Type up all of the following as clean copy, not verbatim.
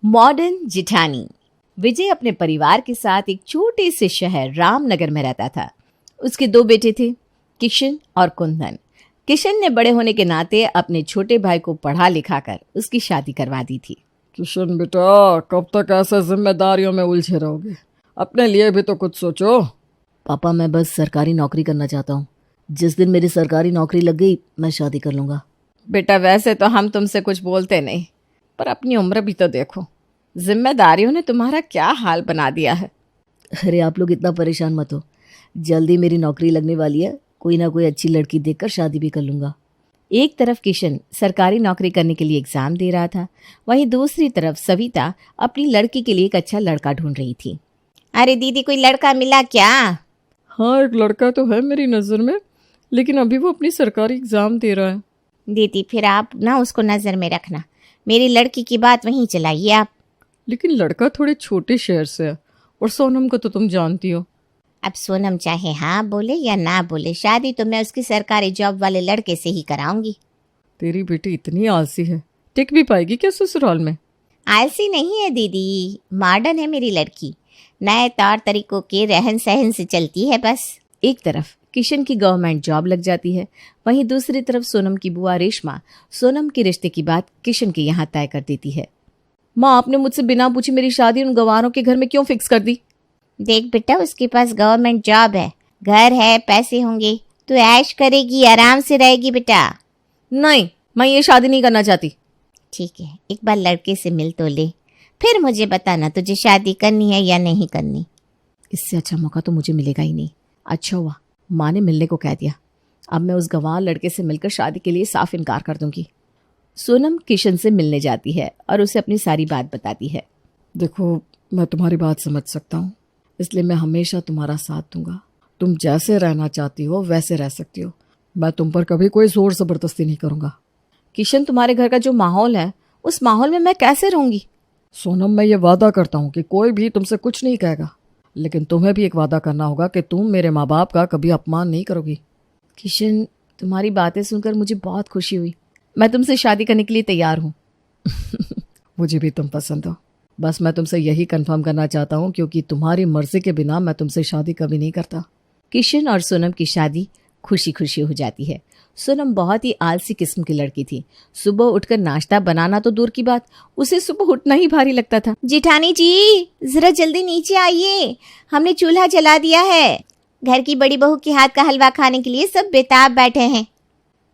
Modern जिठानी। विजय अपने परिवार के साथ एक छोटे से शहर रामनगर में रहता था। उसके 2 बेटे थे, किशन और कुंदन। किशन ने बड़े होने के नाते अपने छोटे भाई को पढ़ा लिखा कर उसकी शादी करवा दी थी। किशन बेटा, कब तक ऐसे जिम्मेदारियों में उलझे रहोगे? अपने लिए भी तो कुछ सोचो। पापा, मैं बस सरकारी नौकरी करना चाहता हूँ। जिस दिन मेरी सरकारी नौकरी लग गई मैं शादी कर लूँगा। बेटा, वैसे तो हम तुमसे कुछ बोलते नहीं, पर अपनी उम्र भी तो देखो। जिम्मेदारियों ने तुम्हारा क्या हाल बना दिया है। अरे आप लोग इतना परेशान मत हो, जल्दी मेरी नौकरी लगने वाली है। कोई ना कोई अच्छी लड़की देखकर शादी भी कर लूँगा। एक तरफ किशन सरकारी नौकरी करने के लिए एग्जाम दे रहा था, वहीं दूसरी तरफ सविता अपनी लड़की के लिए एक अच्छा लड़का ढूंढ रही थी। अरे दीदी, कोई लड़का मिला क्या? हाँ, एक लड़का तो है मेरी नज़र में, लेकिन अभी वो अपनी सरकारी एग्जाम दे रहा है। दीदी, फिर आप ना उसको नज़र में रखना। मेरी लड़की की बात वहीं चलाइए आप। लेकिन लड़का थोड़े छोटे शहर से है, और सोनम को तो तुम जानती हो। अब सोनम चाहे हाँ बोले या ना बोले, शादी तो मैं उसकी सरकारी जॉब वाले लड़के से ही कराऊंगी। तेरी बेटी इतनी आलसी है, टिक भी पाएगी क्या ससुराल में? आलसी नहीं है दीदी, मॉडर्न है मेरी लड़की। नए तौर तरीकों के रहन सहन से चलती है बस। एक तरफ किशन की गवर्नमेंट जॉब लग जाती है, वहीं दूसरी तरफ सोनम की बुआ रेशमा सोनम के रिश्ते की बात किशन के यहाँ तय कर देती है। माँ, आपने मुझसे बिना पूछे मेरी शादी उन गंवारों के घर में क्यों फिक्स कर दी? देख बेटा, उसके पास गवर्नमेंट जॉब है, घर है, पैसे होंगे तो ऐश करेगी, आराम से रहेगी बेटा। नहीं, मैं ये शादी नहीं करना चाहती। ठीक है, एक बार लड़के से मिल तो ले, फिर मुझे बताना तुझे शादी करनी है या नहीं करनी। इससे अच्छा मौका तो मुझे मिलेगा ही नहीं। अच्छा हुआ माँ ने मिलने को कह दिया। अब मैं उस गंवार लड़के से मिलकर शादी के लिए साफ इनकार कर दूंगी। सोनम किशन से मिलने जाती है और उसे अपनी सारी बात बताती है। देखो, मैं तुम्हारी बात समझ सकता हूँ, इसलिए मैं हमेशा तुम्हारा साथ दूंगा। तुम जैसे रहना चाहती हो वैसे रह सकती हो। मैं तुम पर कभी कोई जोर जबरदस्ती नहीं करूँगा। किशन, तुम्हारे घर का जो माहौल है, उस माहौल में मैं कैसे रहूंगी? सोनम, मैं ये वादा करता हूँ कि कोई भी तुमसे कुछ नहीं कहेगा, लेकिन तुम्हें भी एक वादा करना होगा कि तुम मेरे माँ बाप का कभी अपमान नहीं करोगी। किशन, तुम्हारी बातें सुनकर मुझे बहुत खुशी हुई। मैं तुमसे शादी करने के लिए तैयार हूँ। मुझे भी तुम पसंद हो। बस मैं तुमसे यही कंफर्म करना चाहता हूँ, क्योंकि तुम्हारी मर्जी के बिना मैं तुमसे शादी कभी नहीं करता। किशन और सोनम की शादी खुशी खुशी हो जाती है। सोनम बहुत ही आलसी किस्म की लड़की थी। सुबह उठकर नाश्ता बनाना तो दूर की बात, उसे सुबह उठना ही भारी लगता था। जेठानी जी, जरा जल्दी नीचे आइए, हमने चूल्हा जला दिया है। घर की बड़ी बहू के हाथ का हलवा खाने के लिए सब बेताब बैठे हैं।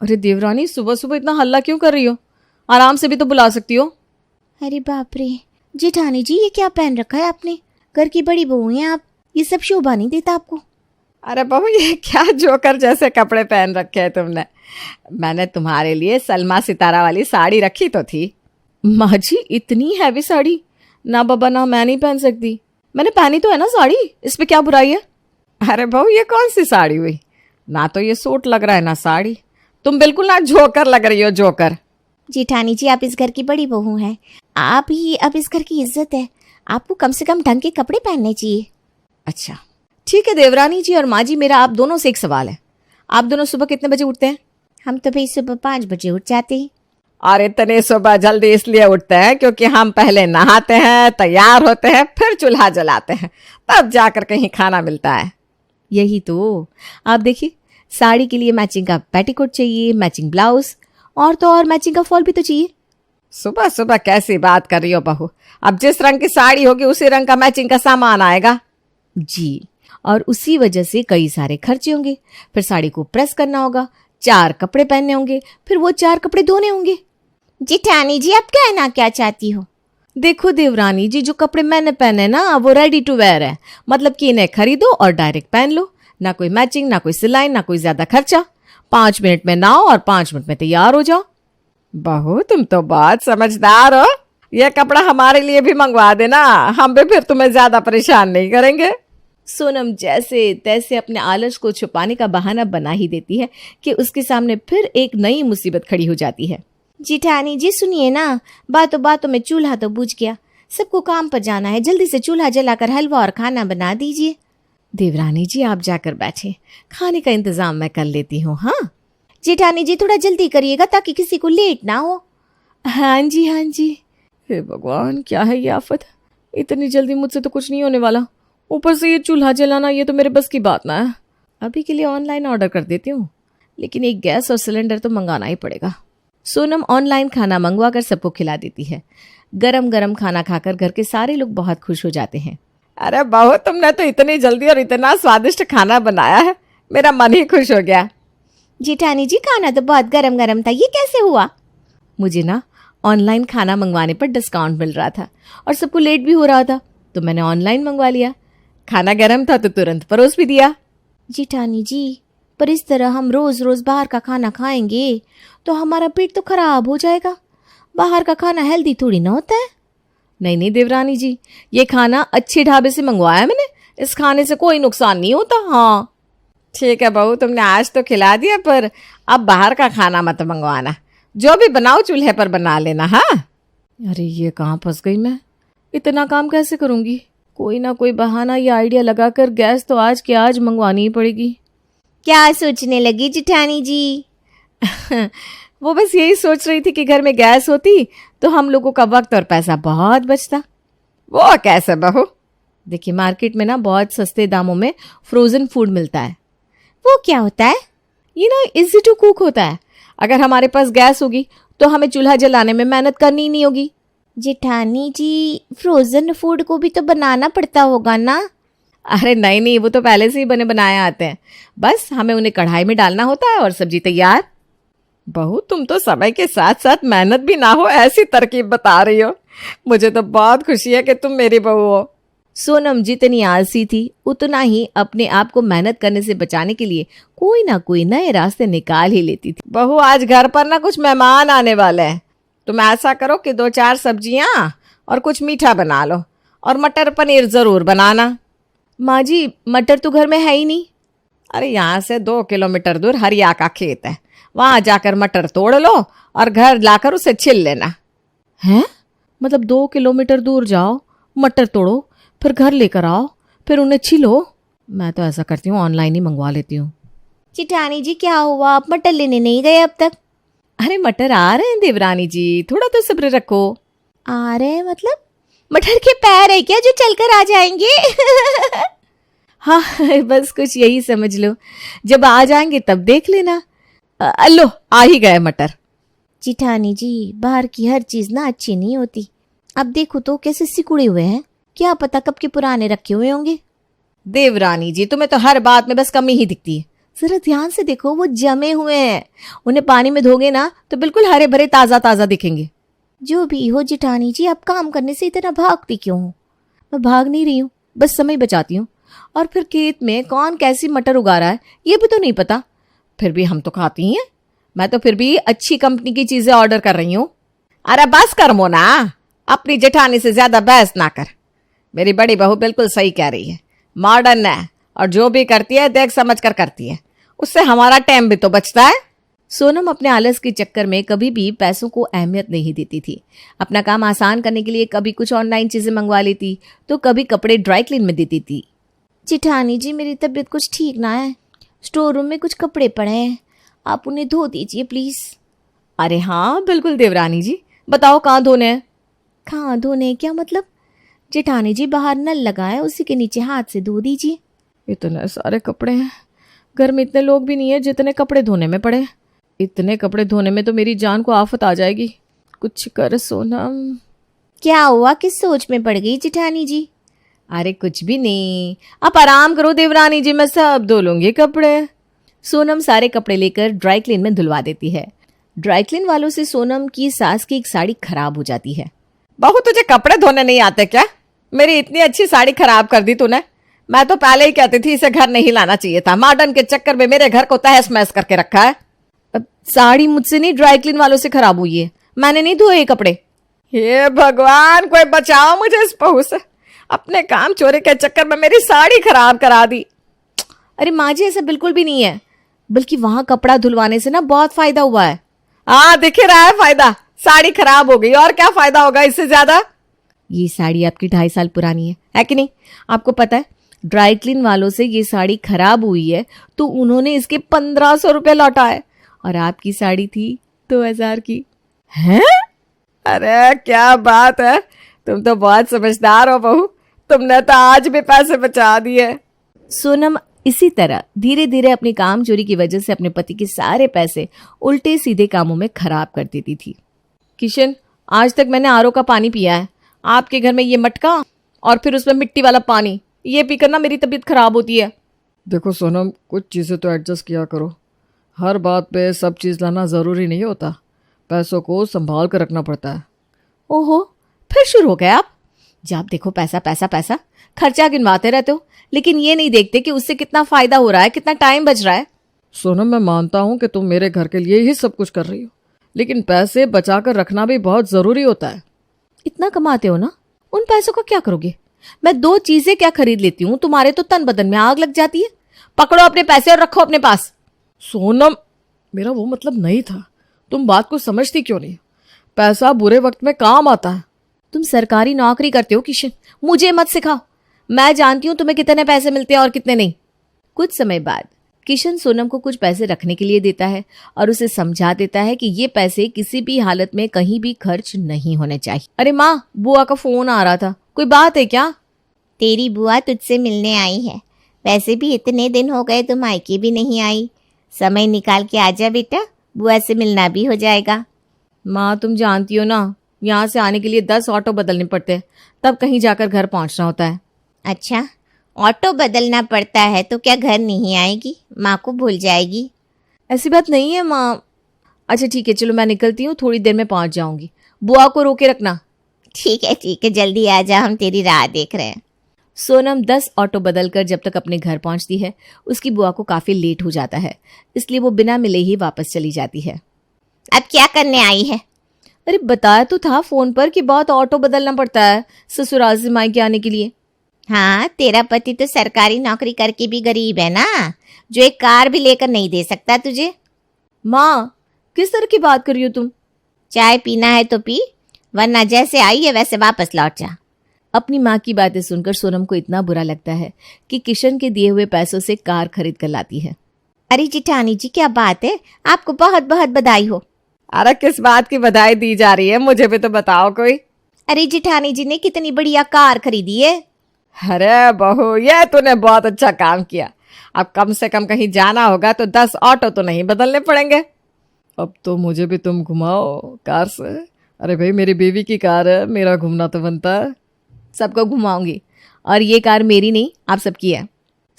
अरे देवरानी, सुबह सुबह इतना हल्ला क्यों कर रही हो? आराम से भी तो बुला सकती हो। अरे बाप रे जेठानी जी, ये क्या पहन रखा है आपने? घर की बड़ी बहू हैं आप, ये सब शोभा नहीं देता आपको। अरे बहू, ये क्या जोकर जैसे कपड़े पहन रखे हैं तुमने? मैंने तुम्हारे लिए सलमा सितारा वाली साड़ी रखी तो थी। माँ जी, इतनी हैवी साड़ी ना बाबा, ना मैं नहीं पहन सकती। मैंने पहनी तो है ना साड़ी, इस पे क्या बुराई है? अरे बहू, ये कौन सी साड़ी हुई? ना तो ये सूट लग रहा है ना साड़ी। तुम बिल्कुल ना जोकर लग रही हो, जोकर। जेठानी जी, आप इस घर की बड़ी बहू हैं, आप ही अब इस घर की इज्जत है, आपको कम से कम ढंग के कपड़े पहनने चाहिए। अच्छा ठीक है देवरानी जी और माँ जी, मेरा आप दोनों से एक सवाल है। आप दोनों सुबह कितने बजे उठते हैं? हम तो भाई सुबह 5 बजे उठ जाते हैं। और इतने सुबह जल्दी इसलिए उठते हैं क्योंकि हम पहले नहाते हैं, तैयार होते हैं, फिर चूल्हा जलाते हैं, तब जाकर कहीं खाना मिलता है। यही तो। आप देखिए, साड़ी के लिए मैचिंग का पेटीकोट चाहिए, मैचिंग ब्लाउज, और तो और मैचिंग का फॉल भी तो चाहिए। सुबह सुबह कैसी बात कर रही हो बहू? अब जिस रंग की साड़ी होगी उसी रंग का मैचिंग का सामान आएगा। जी, और उसी वजह से कई सारे खर्चे होंगे। फिर साड़ी को प्रेस करना होगा, 4 कपड़े पहनने होंगे, फिर वो 4 कपड़े धोने होंगे। जेठानी जी, आप कहना क्या चाहती हो? देखो देवरानी जी, जो कपड़े मैंने पहने ना वो रेडी टू वेयर है, मतलब कि इन्हें खरीदो और डायरेक्ट पहन लो। ना कोई मैचिंग, ना कोई सिलाई, ना कोई ज्यादा खर्चा। 5 मिनट में नहाओ और 5 मिनट में तैयार हो जाओ। बहू, तुम तो बहुत समझदार हो। यह कपड़ा हमारे लिए भी मंगवा देना, हम भी फिर तुम्हें ज्यादा परेशान नहीं करेंगे। सोनम जैसे तैसे अपने आलस को छुपाने का बहाना बना ही देती है कि उसके सामने फिर एक नई मुसीबत खड़ी हो जाती है। जेठानी जी सुनिए ना, बातों बातों में चूल्हा तो बुझ गया, सबको काम पर जाना है, जल्दी से चूल्हा जलाकर हलवा और खाना बना दीजिए। देवरानी जी, आप जाकर बैठे, खाने का इंतजाम मैं कर लेती हूँ। हाँ जेठानी जी, थोड़ा जल्दी करिएगा ताकि किसी को लेट ना हो। हाँ जी हाँ जी। हे भगवान, क्या है ये आफत। इतनी जल्दी मुझसे तो कुछ नहीं होने वाला, ऊपर से ये चूल्हा जलाना, ये तो मेरे बस की बात ना है। अभी के लिए ऑनलाइन ऑर्डर कर देती हूँ, लेकिन एक गैस और सिलेंडर तो मंगाना ही पड़ेगा। सोनम ऑनलाइन खाना मंगवा कर सबको खिला देती है। गरम गरम खाना खाकर घर के सारे लोग बहुत खुश हो जाते हैं। अरे बहू, तुमने तो इतनी जल्दी और इतना स्वादिष्ट खाना बनाया है, मेरा मन ही खुश हो गया। जेठानी जी, खाना तो बहुत गरम गरम था, ये कैसे हुआ? मुझे ना ऑनलाइन खाना मंगवाने पर डिस्काउंट मिल रहा था और सबको लेट भी हो रहा था, तो मैंने ऑनलाइन मंगवा लिया। खाना गर्म था तो तुरंत परोस भी दिया। जेठानी जी, पर इस तरह हम रोज रोज बाहर का खाना खाएंगे तो हमारा पेट तो खराब हो जाएगा। बाहर का खाना हेल्दी थोड़ी ना होता है। नहीं नहीं देवरानी जी, ये खाना अच्छे ढाबे से मंगवाया मैंने, इस खाने से कोई नुकसान नहीं होता। हाँ ठीक है बहू, तुमने आज तो खिला दिया, पर अब बाहर का खाना मत मंगवाना, जो भी बनाओ चूल्हे पर बना लेना। हाँ। अरे ये कहाँ फंस गई मैं, इतना काम कैसे करूँगी? कोई ना कोई बहाना या आइडिया लगाकर गैस तो आज के आज मंगवानी ही पड़ेगी। क्या सोचने लगी जेठानी जी? वो बस यही सोच रही थी कि घर में गैस होती तो हम लोगों का वक्त और पैसा बहुत बचता। वो कैसे बहू? देखिए, मार्केट में ना बहुत सस्ते दामों में फ्रोजन फूड मिलता है। वो क्या होता है? ये ना इजी टू कुक होता है। अगर हमारे पास गैस होगी तो हमें चूल्हा जलाने में मेहनत करनी ही नहीं होगी। जेठानी जी, फ्रोजन फूड को भी तो बनाना पड़ता होगा ना? अरे नहीं नहीं, वो तो पहले से ही बने बनाए आते हैं, बस हमें उन्हें कढ़ाई में डालना होता है और सब्जी तैयार। बहू, तुम तो समय के साथ साथ मेहनत भी ना हो ऐसी तरकीब बता रही हो। मुझे तो बहुत खुशी है कि तुम मेरी बहू हो। सोनम जितनी आलसी थी उतना ही अपने आप को मेहनत करने से बचाने के लिए कोई ना कोई नए रास्ते निकाल ही लेती थी। बहू, आज घर पर ना कुछ मेहमान आने वाले हैं, तुम ऐसा करो कि 2-4 सब्जियां और कुछ मीठा बना लो, और मटर पनीर जरूर बनाना। माँ जी, मटर तो घर में है ही नहीं। अरे यहाँ से 2 किलोमीटर दूर हरिया का खेत है, वहां जाकर मटर तोड़ लो और घर लाकर उसे छिल लेना। हैं? मतलब 2 किलोमीटर दूर जाओ, मटर तोड़ो, फिर घर लेकर आओ, फिर उन्हें छिलो? मैं तो ऐसा करती हूँ, ऑनलाइन ही मंगवा लेती हूँ। जेठानी जी, क्या हुआ, आप मटर लेने नहीं गए अब तक? अरे मटर आ रहे हैं देवरानी जी, थोड़ा तो सब्र रखो। आ रहे हैं मतलब? मटर के पैर है क्या जो चलकर आ जाएंगे? हाँ बस कुछ यही समझ लो, जब आ जाएंगे तब देख लेना। लो, आ ही गए मटर। जेठानी जी, बाहर की हर चीज ना अच्छी नहीं होती। अब देखो तो कैसे सिकुड़े हुए हैं, क्या पता कब के पुराने रखे हुए होंगे। देवरानी जी, तुम्हें तो हर बात में बस कमी ही दिखती है। जरा ध्यान से देखो, वो जमे हुए हैं, उन्हें पानी में धोगे ना तो बिल्कुल हरे भरे ताजा ताजा दिखेंगे। जो भी हो जेठानी जी, आप काम करने से इतना भागती क्यों हो? मैं भाग नहीं रही हूँ, बस समय बचाती हूँ। और फिर खेत में कौन कैसी मटर उगा रहा है ये भी तो नहीं पता। फिर भी हम तो खाती ही हैं। मैं तो फिर भी अच्छी कंपनी की चीजें ऑर्डर कर रही हूँ। अरे बस कर मोना, अपनी जेठानी से ज्यादा बहस ना कर। मेरी बड़ी बहू बिल्कुल सही कह रही है, मॉडर्न है और जो भी करती है देख समझ कर करती है, उससे हमारा टाइम भी तो बचता है। सोनम अपने आलस के चक्कर में कभी भी पैसों को अहमियत नहीं देती थी। अपना काम आसान करने के लिए कभी कुछ ऑनलाइन चीजें मंगवा लेती तो कभी कपड़े ड्राई क्लीन में देती थी। जेठानी जी, मेरी तबीयत कुछ ठीक ना है, स्टोर रूम में कुछ कपड़े पड़े हैं, आप उन्हें धो दीजिए प्लीज। अरे हाँ बिल्कुल देवरानी जी, बताओ कहाँ धोने हैं? कहाँ धोने क्या मतलब? जेठानी जी, बाहर नल लगा है, उसी के नीचे हाथ से धो दीजिए। इतने सारे कपड़े हैं, घर में इतने लोग भी नहीं है जितने कपड़े धोने में पड़े। इतने कपड़े धोने में तो मेरी जान को आफत आ जाएगी। कुछ कर सोनम। क्या हुआ, किस सोच में पड़ गई जेठानी जी? अरे कुछ भी नहीं, आप आराम करो देवरानी जी, मैं सब धो लूंगी कपड़े। सोनम सारे कपड़े लेकर ड्राई क्लीन में धुलवा देती है। ड्राई क्लीन वालों से सोनम की सास की एक साड़ी खराब हो जाती है। बहू, तुझे कपड़े धोने नहीं आते क्या? मेरी इतनी अच्छी साड़ी खराब कर दी तूने। मैं तो पहले ही कहती थी इसे घर नहीं लाना चाहिए था, मॉडर्न के चक्कर में मेरे घर को तहस महस करके रखा है। अब साड़ी मुझसे नहीं, ड्राई क्लीन वालों से खराब हुई है, मैंने नहीं धोए कपड़े। हे भगवान, कोई बचाओ मुझे इस बहू से, अपने काम चोरी के चक्कर में मेरी साड़ी खराब करा दी। अरे माँ जी, ऐसा बिल्कुल भी नहीं है, बल्कि वहां कपड़ा धुलवाने से ना बहुत फायदा हुआ है। हाँ, दिख रहा है फायदा, साड़ी खराब हो गई, और क्या फायदा होगा इससे ज्यादा? ये साड़ी आपकी 2.5 साल पुरानी है कि नहीं? आपको पता है ड्राई क्लीन वालों से ये साड़ी खराब हुई है तो उन्होंने इसके 1500 रुपए लौटाए, और आपकी साड़ी थी 2000 की। हैं? अरे क्या बात है, तुम तो बहुत समझदार हो बहू, तुमने तो आज भी पैसे बचा दिए। सोनम इसी तरह धीरे धीरे अपनी काम चोरी की वजह से अपने पति के सारे पैसे उल्टे सीधे कामों में खराब कर देती थी। किशन, आज तक मैंने आरओ का पानी पिया है, आपके घर में ये मटका और फिर उसमें मिट्टी वाला पानी, ये पीकर ना मेरी तबीयत खराब होती है। देखो सोनम, कुछ चीज़ें तो एडजस्ट किया करो। हर बात पे सब चीज़ लाना ज़रूरी नहीं होता, पैसों को संभाल कर रखना पड़ता है। ओहो, फिर शुरू हो गए आप। जब देखो पैसा पैसा पैसा, खर्चा गिनवाते रहते हो, लेकिन ये नहीं देखते कि उससे कितना फायदा हो रहा है, कितना टाइम बच रहा है। सोनम, मैं मानता हूँ कि तुम मेरे घर के लिए ही सब कुछ कर रही हो, लेकिन पैसे बचा कर रखना भी बहुत ज़रूरी होता है। इतना कमाते हो ना, उन पैसों का क्या करोगे? मैं 2 चीजें क्या खरीद लेती हूँ, तुम्हारे तो तन बदन में आग लग जाती है। पकड़ो अपने पैसे और रखो अपने पास। सोनम, मेरा वो मतलब नहीं था, तुम बात को समझती क्यों नहीं? पैसा बुरे वक्त में काम आता है। तुम सरकारी नौकरी करते हो किशन, मुझे मत सिखाओ। मैं जानती हूँ तुम्हें कितने पैसे मिलते हैं और कितने नहीं। कुछ समय बाद किशन सोनम को कुछ पैसे रखने के लिए देता है और उसे समझा देता है कि ये पैसे किसी भी हालत में कहीं भी खर्च नहीं होने चाहिए। अरे माँ, बुआ का फोन आ रहा था, कोई बात है क्या? तेरी बुआ तुझसे मिलने आई है। वैसे भी इतने दिन हो गए तुम मायके भी नहीं आई। समय निकाल के आजा बेटा, बुआ से मिलना भी हो जाएगा। माँ, तुम जानती हो ना, यहाँ से आने के लिए 10 ऑटो बदलने पड़ते हैं, तब कहीं जाकर घर पहुँचना होता है। अच्छा, ऑटो बदलना पड़ता है तो क्या घर नहीं आएगी? माँ को भूल जाएगी? ऐसी बात नहीं है माँ। अच्छा ठीक है, चलो मैं निकलती हूँ, थोड़ी देर में पहुँच जाऊँगी। बुआ को रोके रखना। ठीक है, जल्दी आ जा, हम तेरी राह देख रहे हैं। सोनम 10 ऑटो बदलकर जब तक अपने घर पहुंचती है, उसकी बुआ को काफी लेट हो जाता है, इसलिए वो बिना मिले ही वापस चली जाती है। अब क्या करने आई है? अरे बताया तो था फोन पर कि बहुत ऑटो बदलना पड़ता है ससुराल से मायके आने के लिए। हाँ, तेरा पति तो सरकारी नौकरी करके भी गरीब है ना, जो एक कार भी लेकर नहीं दे सकता तुझे। माँ, किस तरह की बात कर रही हो तुम? चाय पीना है तो पी, वरना जैसे आई है वैसे वापस लौट जा। अपनी माँ की बातें सुनकर सोनम को इतना बुरा लगता है कि किशन के दिए हुए पैसों से कार खरीद कर लाती है। अरे जिठानी जी, क्या बात है, आपको बहुत बहुत बधाई हो। अरे किस बात की बधाई दी जा रही है, मुझे भी तो बताओ कोई। अरे जिठानी जी ने कितनी बढ़िया कार खरीदी है। अरे बहू, ये तूने बहुत अच्छा काम किया। अब कम से कम कहीं जाना होगा तो 10 ऑटो तो नहीं बदलने पड़ेंगे। अब तो मुझे भी तुम घुमाओ कार से। अरे भाई, मेरी बीवी की कार है, मेरा घूमना तो बनता है। सबको घुमाऊंगी, और ये कार मेरी नहीं, आप सबकी है।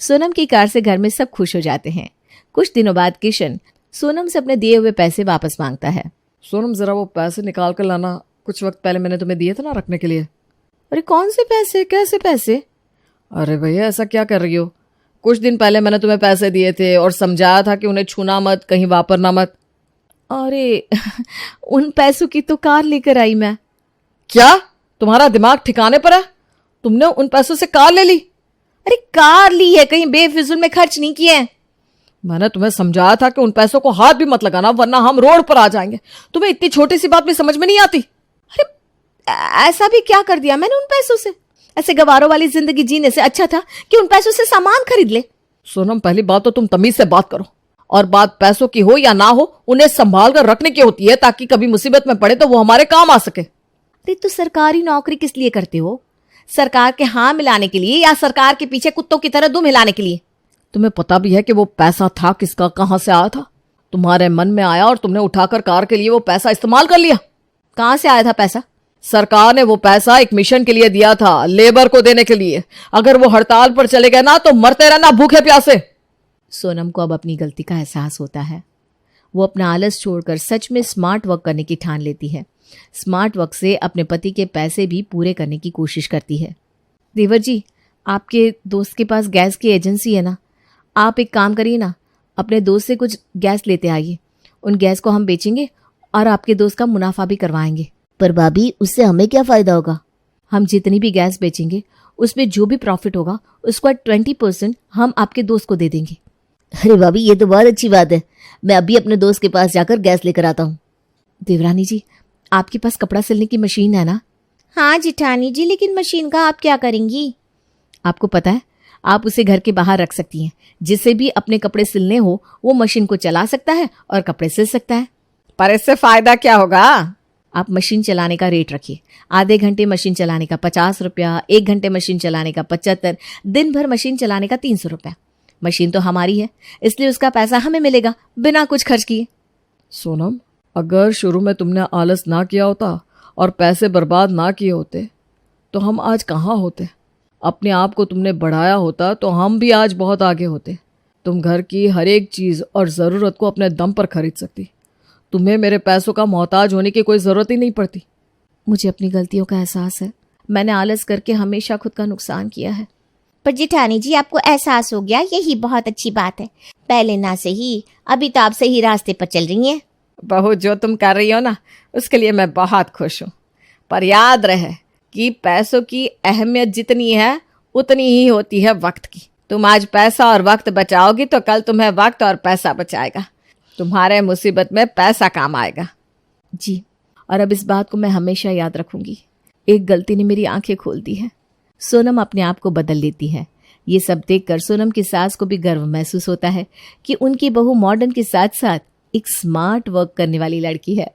सोनम की कार से घर में सब खुश हो जाते हैं। कुछ दिनों बाद किशन सोनम से अपने दिए हुए पैसे वापस मांगता है। सोनम, जरा वो पैसे निकाल कर लाना, कुछ वक्त पहले मैंने तुम्हें दिए थे ना रखने के लिए। अरे कौन से पैसे, कैसे पैसे? अरे भैया, ऐसा क्या कर रही हो? कुछ दिन पहले मैंने तुम्हें पैसे दिए थे और समझाया था कि उन्हें छूना मत, कहीं वापरना मत। अरे उन पैसों की तो कार लेकर आई मैं। क्या तुम्हारा दिमाग ठिकाने पर है? तुमने उन पैसों से कार ले ली? अरे कार ली है, कहीं बेफिजूल में खर्च नहीं किए हैं। मैंने तुम्हें समझाया था कि उन पैसों को हाथ भी मत लगाना, वरना हम रोड पर आ जाएंगे। तुम्हें इतनी छोटी सी बात भी समझ में नहीं आती? अरे ऐसा भी क्या कर दिया मैंने उन पैसों से? ऐसे गवारों वाली जिंदगी जीने से अच्छा था कि उन पैसों से सामान खरीद ले। सोनम, पहली बात तो तुम तमीज से बात करो, और बात पैसों की हो या ना हो, उन्हें संभाल कर रखने की होती है, ताकि कभी मुसीबत में पड़े तो वो हमारे काम आ सके। अरे तो सरकारी नौकरी किस लिए करते हो? सरकार के हाँ मिलाने के लिए या सरकार के पीछे कुत्तों की तरह दुम हिलाने के लिए? तुम्हें पता भी है कि वो पैसा था किसका, कहां से आया था? तुम्हारे मन में आया और तुमने उठाकर कार के लिए वो पैसा इस्तेमाल कर लिया। कहां से आया था पैसा? सरकार ने वो पैसा एक मिशन के लिए दिया था, लेबर को देने के लिए। अगर वो हड़ताल पर चले गए ना तो मरते रहना भूखे प्यासे। सोनम को अब अपनी गलती का एहसास होता है। वो अपना आलस छोड़कर सच में स्मार्ट वर्क करने की ठान लेती है। स्मार्ट वर्क से अपने पति के पैसे भी पूरे करने की कोशिश करती है। देवर जी, आपके दोस्त के पास गैस की एजेंसी है ना, आप एक काम करिए ना, अपने दोस्त से कुछ गैस लेते आइए। उन गैस को हम बेचेंगे और आपके दोस्त का मुनाफा भी करवाएंगे। पर भाभी, उससे हमें क्या फायदा होगा? हम जितनी भी गैस बेचेंगे उसमें जो भी प्रॉफिट होगा उसका 20% हम आपके दोस्त को दे देंगे। अरे भाभी, ये तो बहुत अच्छी बात है। मैं अभी अपने दोस्त के पास जाकर गैस लेकर आता हूँ। देवरानी जी, आपके पास कपड़ा सिलने की मशीन है ना? हाँ जिठानी जी, लेकिन मशीन का आप क्या करेंगी? आपको पता है, आप उसे घर के बाहर रख सकती हैं। जिसे भी अपने कपड़े सिलने हो वो मशीन को चला सकता है और कपड़े सिल सकता है। पर इससे फायदा क्या होगा? आप मशीन चलाने का रेट रखिए। आधे घंटे मशीन चलाने का 50 रुपया, 1 घंटे मशीन चलाने का 75, दिन भर मशीन चलाने का 300 रुपया। मशीन तो हमारी है, इसलिए उसका पैसा हमें मिलेगा बिना कुछ खर्च किए। सोनम, अगर शुरू में तुमने आलस ना किया होता और पैसे बर्बाद ना किए होते तो हम आज कहाँ होते। अपने आप को तुमने बढ़ाया होता तो हम भी आज बहुत आगे होते। तुम घर की हर एक चीज़ और ज़रूरत को अपने दम पर खरीद सकती। तुम्हें मेरे पैसों का मोहताज होने की कोई ज़रूरत ही नहीं पड़ती। मुझे अपनी गलतियों का एहसास है। मैंने आलस करके हमेशा खुद का नुकसान किया है। पर जेठानी जी, आपको एहसास हो गया, यही बहुत अच्छी बात है। पहले ना सही, अभी तो आप सही रास्ते पर चल रही हैं। बहू, जो तुम कर रही हो ना, उसके लिए मैं बहुत खुश हूँ। पर याद रहे कि पैसों की अहमियत जितनी है उतनी ही होती है वक्त की। तुम आज पैसा और वक्त बचाओगी तो कल तुम्हें वक्त और पैसा बचाएगा। तुम्हारे मुसीबत में पैसा काम आएगा। जी, और अब इस बात को मैं हमेशा याद रखूंगी। एक गलती ने मेरी आंखें खोल दी है। सोनम अपने आप को बदल लेती है। ये सब देखकर सोनम की सास को भी गर्व महसूस होता है कि उनकी बहू मॉडर्न के साथ साथ एक स्मार्ट वर्क करने वाली लड़की है।